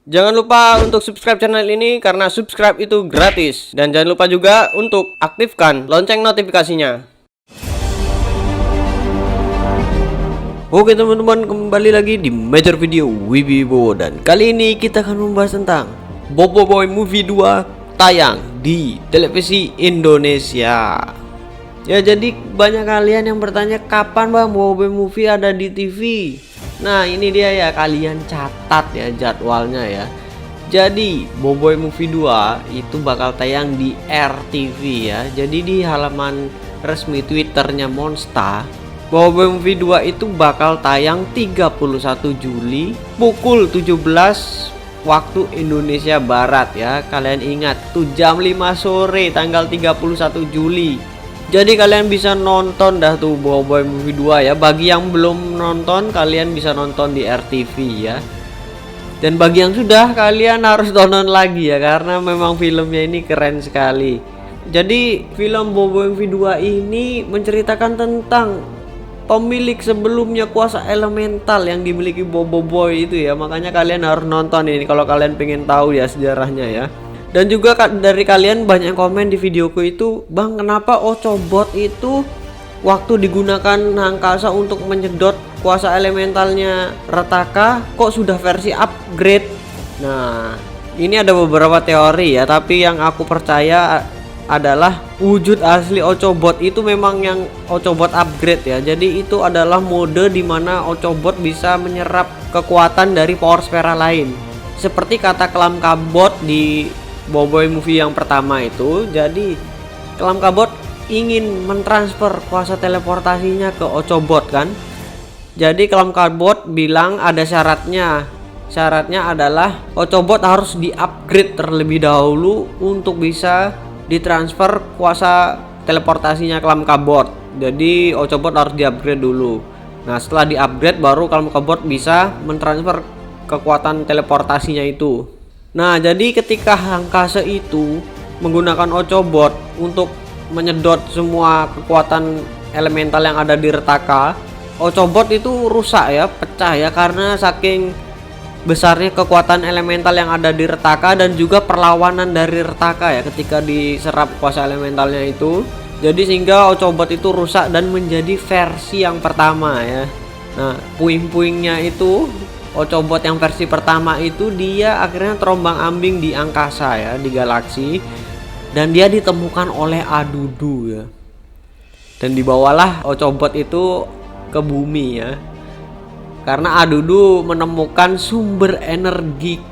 Jangan lupa untuk subscribe channel ini karena subscribe itu gratis. Dan jangan lupa juga untuk aktifkan lonceng notifikasinya. Oke teman-teman, kembali lagi di Major Video Wibibo. Dan kali ini kita akan membahas tentang Boboiboy Movie 2 tayang di televisi Indonesia. Ya, jadi banyak kalian yang bertanya kapan bang Boboiboy Movie ada di TV. Nah ini dia ya, kalian catat ya jadwalnya ya. Jadi Boboiboy Movie 2 itu bakal tayang di RTV ya. Jadi di halaman resmi Twitternya Monsta, Boboiboy Movie 2 itu bakal tayang 31 Juli pukul 17 waktu Indonesia Barat ya. Kalian ingat tuh, jam 5 sore tanggal 31 Juli. Jadi kalian bisa nonton dah tuh Boboiboy Movie 2 ya. Bagi yang belum nonton, kalian bisa nonton di RTV ya. Dan bagi yang sudah, kalian harus tonton lagi ya, karena memang filmnya ini keren sekali. Jadi film Boboiboy Movie 2 ini menceritakan tentang pemilik sebelumnya kuasa elemental yang dimiliki Boboiboy itu ya. Makanya kalian harus nonton ini kalau kalian pengen tahu ya sejarahnya ya. Dan juga dari kalian banyak komen di videoku itu, bang kenapa Ochobot itu waktu digunakan Hangkasa untuk menyedot kuasa elementalnya Rataka kok sudah versi upgrade. Nah ini ada beberapa teori ya, tapi yang aku percaya adalah wujud asli Ochobot itu memang yang Ochobot upgrade ya. Jadi itu adalah mode dimana Ochobot bisa menyerap kekuatan dari power sfera lain, seperti kata Kelam Kabot di Boboiboy Movie yang pertama itu. Jadi Kelam Kabot ingin mentransfer kuasa teleportasinya ke Ochobot kan. Jadi Kelam Kabot bilang ada syaratnya. Syaratnya adalah Ochobot harus di-upgrade terlebih dahulu untuk bisa ditransfer kuasa teleportasinya Kelam Kabot. Jadi Ochobot harus di-upgrade dulu. Nah setelah di-upgrade baru Kelam Kabot bisa mentransfer kekuatan teleportasinya itu. Nah jadi ketika Hangkasa itu menggunakan Ochobot untuk menyedot semua kekuatan elemental yang ada di Rataka, Ochobot itu rusak ya, pecah ya, karena saking besarnya kekuatan elemental yang ada di Rataka dan juga perlawanan dari Rataka ya ketika diserap kuasa elementalnya itu. Jadi sehingga Ochobot itu rusak dan menjadi versi yang pertama ya. Nah puing-puingnya itu Ochobot yang versi pertama itu dia akhirnya terombang ambing di angkasa ya, di galaksi, dan dia ditemukan oleh Adudu ya. Dan dibawalah Ochobot itu ke bumi ya. Karena Adudu menemukan sumber energi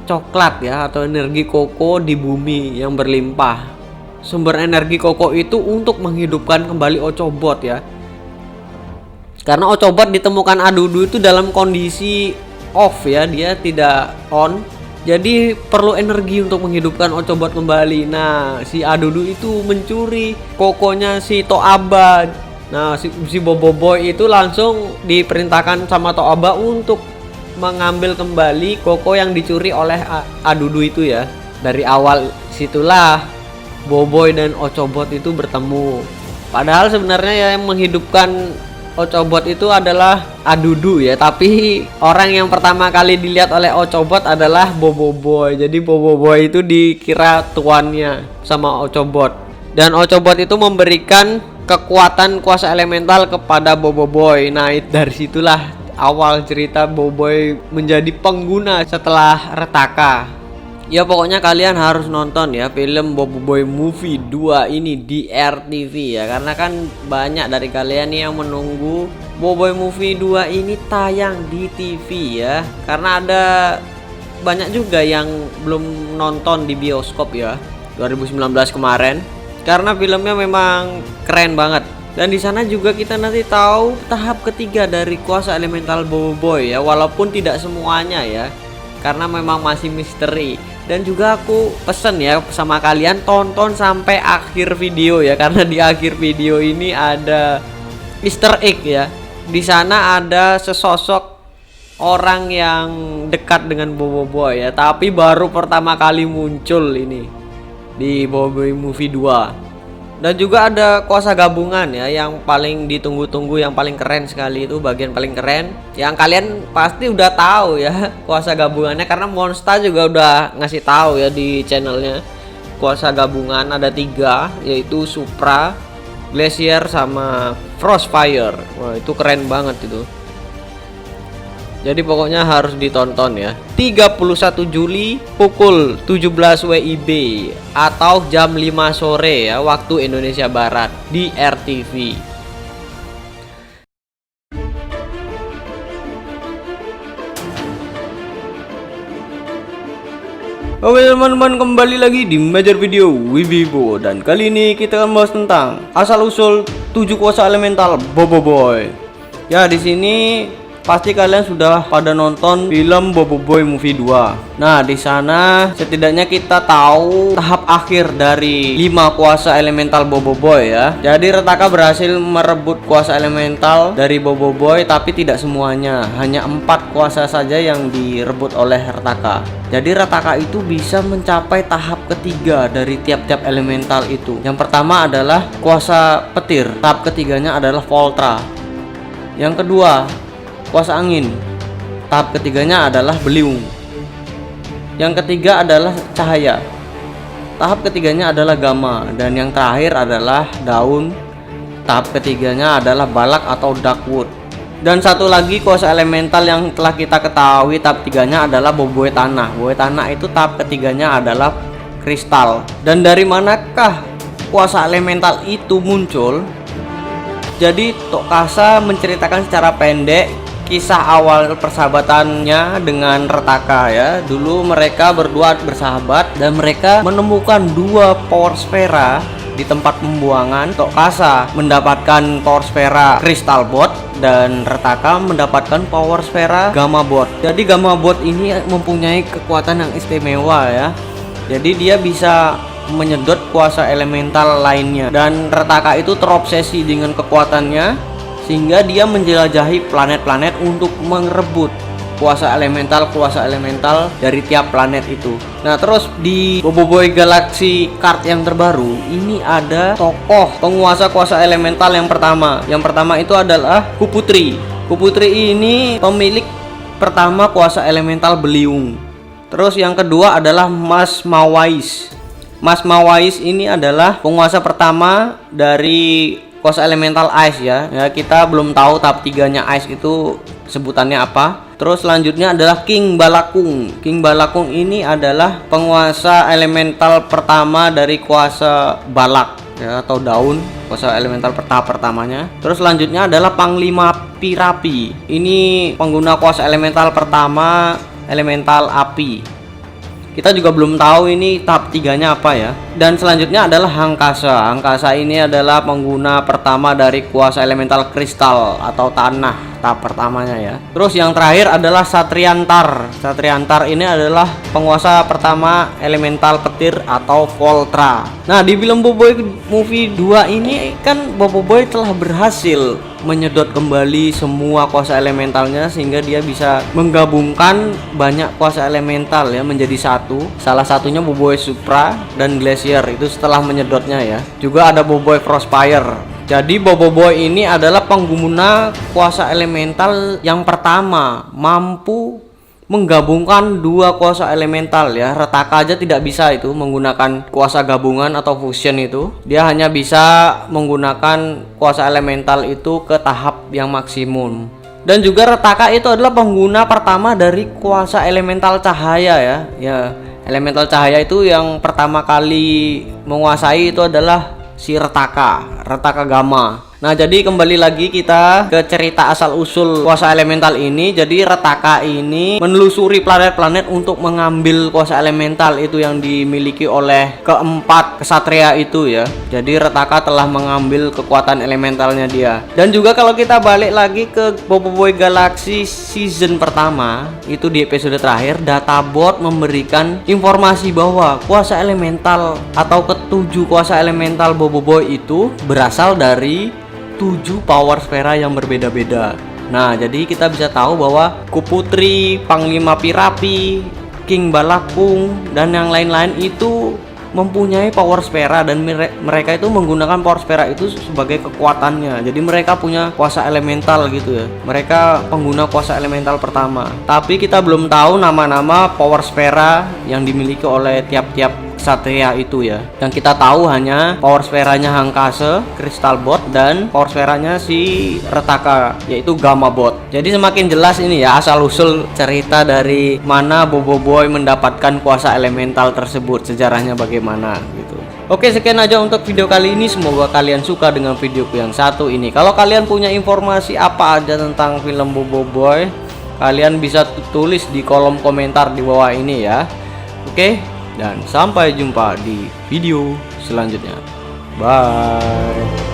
coklat ya, atau energi koko di bumi yang berlimpah. Sumber energi koko itu untuk menghidupkan kembali Ochobot ya. Karena Ochobot ditemukan Adudu itu dalam kondisi off ya, dia tidak on. Jadi perlu energi untuk menghidupkan Ochobot kembali. Nah si Adudu itu mencuri kokonya si Toaba. Nah si Boboiboy itu langsung diperintahkan sama Toaba untuk mengambil kembali koko yang dicuri oleh Adudu itu ya. Dari awal situlah Boboiboy dan Ochobot itu bertemu. Padahal sebenarnya yang menghidupkan Ochobot itu adalah Adudu ya, tapi orang yang pertama kali dilihat oleh Ochobot adalah Boboiboy. Jadi Boboiboy itu dikira tuannya sama Ochobot, dan Ochobot itu memberikan kekuatan kuasa elemental kepada Boboiboy. Nah dari situlah awal cerita Boboiboy menjadi pengguna setelah Rataka. Ya pokoknya kalian harus nonton ya film Boboiboy Movie 2 ini di RTV ya, karena kan banyak dari kalian nih yang menunggu Boboiboy Movie 2 ini tayang di TV ya, karena ada banyak juga yang belum nonton di bioskop ya 2019 kemarin, karena filmnya memang keren banget. Dan di sana juga kita nanti tahu tahap ketiga dari kuasa elemental Boboiboy ya, walaupun tidak semuanya ya, karena memang masih misteri. Dan juga aku pesen ya sama kalian, tonton sampai akhir video ya, karena di akhir video ini ada Easter egg ya. Di sana ada sesosok orang yang dekat dengan Boboiboy ya, tapi baru pertama kali muncul ini di Boboiboy Movie 2. Dan juga ada kuasa gabungan ya, yang paling ditunggu-tunggu, yang paling keren sekali, itu bagian paling keren yang kalian pasti udah tahu ya kuasa gabungannya, karena Monster juga udah ngasih tahu ya di channelnya. Kuasa gabungan ada 3, yaitu Supra, Glacier, sama Frostfire. Wah, itu keren banget itu. Jadi pokoknya harus ditonton ya. 31 Juli pukul 17 WIB atau jam 5 sore ya, waktu Indonesia Barat di RTV. Oke teman-teman, kembali lagi di Major Video Wibibo, dan kali ini kita akan bahas tentang asal usul 7 kuasa elemental Bobo Boy. Ya, di sini pasti kalian sudah pada nonton film Bobo Boy Movie 2. Nah, di sana setidaknya kita tahu tahap akhir dari 5 kuasa elemental Bobo Boy ya. Jadi Retaka berhasil merebut kuasa elemental dari Bobo Boy, tapi tidak semuanya. Hanya 4 kuasa saja yang direbut oleh Retaka. Jadi Retaka itu bisa mencapai tahap ketiga dari tiap-tiap elemental itu. Yang pertama adalah kuasa petir. Tahap ketiganya adalah Voltra. Yang kedua, kuasa angin. Tahap ketiganya adalah beliung. Yang ketiga adalah cahaya. Tahap ketiganya adalah gamma. Dan yang terakhir adalah daun. Tahap ketiganya adalah balak atau darkwood. Dan satu lagi kuasa elemental yang telah kita ketahui tahap tiganya adalah Bobo Boy tanah. Boy tanah itu tahap ketiganya adalah kristal. Dan dari manakah kuasa elemental itu muncul? Jadi Tokasa menceritakan secara pendek kisah awal persahabatannya dengan Retaka ya. Dulu mereka berdua bersahabat dan mereka menemukan 2 power sfera di tempat pembuangan. Tokasa mendapatkan power sfera Crystal Bot dan Retaka mendapatkan power sfera Gamma Bot. Jadi Gamma Bot ini mempunyai kekuatan yang istimewa ya. Jadi dia bisa menyedot kuasa elemental lainnya, dan Retaka itu terobsesi dengan kekuatannya sehingga dia menjelajahi planet-planet untuk merebut kuasa elemental dari tiap planet itu. Nah, terus di Bobo Boy Galaxy Card yang terbaru ini ada tokoh penguasa kuasa elemental yang pertama. Yang pertama itu adalah Kuputri. Kuputri ini pemilik pertama kuasa elemental beliung. Terus yang kedua adalah Mas Mawais. Mas Mawais ini adalah penguasa pertama dari kuasa elemental ice ya. Ya, kita belum tahu tahap 3-nya ice itu sebutannya apa. Terus selanjutnya adalah King Balakung. King Balakung ini adalah penguasa elemental pertama dari kuasa balak ya, atau daun, kuasa elemental tahap pertamanya. Terus selanjutnya adalah Panglima Pirapi. Ini pengguna kuasa elemental pertama, elemental api. Kita juga belum tahu ini tahap 3-nya apa ya. Dan selanjutnya adalah Hangkasa. Hangkasa ini adalah pengguna pertama dari kuasa elemental kristal atau tanah, tahap pertamanya ya. Terus yang terakhir adalah Satriantar. Satriantar ini adalah penguasa pertama elemental petir atau Voltra. Nah, di film Bobo Boy Movie 2 ini kan Bobo Boy telah berhasil menyedot kembali semua kuasa elementalnya sehingga dia bisa menggabungkan banyak kuasa elemental ya menjadi satu. Salah satunya Bobo Boy Supra dan Glacier, itu setelah menyedotnya ya. Juga ada Bobo Boy Frostfire. Jadi Bobo Boy ini adalah pengguna kuasa elemental yang pertama mampu menggabungkan 2 kuasa elemental ya. Retaka aja tidak bisa itu menggunakan kuasa gabungan atau fusion itu. Dia hanya bisa menggunakan kuasa elemental itu ke tahap yang maksimum. Dan juga Retaka itu adalah pengguna pertama dari kuasa elemental cahaya ya. Ya, elemental cahaya itu yang pertama kali menguasai itu adalah si Retaka, Retaka Gamma. Nah, jadi kembali lagi kita ke cerita asal usul kuasa elemental ini. Jadi Retaka ini menelusuri planet-planet untuk mengambil kuasa elemental itu yang dimiliki oleh keempat kesatria itu ya. Jadi Retaka telah mengambil kekuatan elementalnya dia. Dan juga kalau kita balik lagi ke Bobo Boy Galaxy season pertama, itu di episode terakhir, Databot memberikan informasi bahwa kuasa elemental atau ketujuh kuasa elemental Bobo Boy itu berasal dari 7 power sfera yang berbeda-beda. Nah, jadi kita bisa tahu bahwa Kuputri, Panglima Pirapi, King Balakung, dan yang lain-lain itu mempunyai power spera dan mereka itu menggunakan power spera itu sebagai kekuatannya. Jadi mereka punya kuasa elemental gitu ya. Mereka pengguna kuasa elemental pertama. Tapi kita belum tahu nama-nama power spera yang dimiliki oleh tiap-tiap Satria itu ya. Yang kita tahu hanya power speranya Hangkase, Crystal Bot, dan power speranya si Retaka yaitu Gamma Bot. Jadi semakin jelas ini ya asal usul cerita dari mana Bobo Boy mendapatkan kuasa elemental tersebut, sejarahnya bagaimana gitu. Oke, sekian aja untuk video kali ini. Semoga kalian suka dengan videoku yang satu ini. Kalau kalian punya informasi apa aja tentang film Bobo Boy, kalian bisa tulis di kolom komentar di bawah ini ya. Oke, dan sampai jumpa di video selanjutnya. Bye.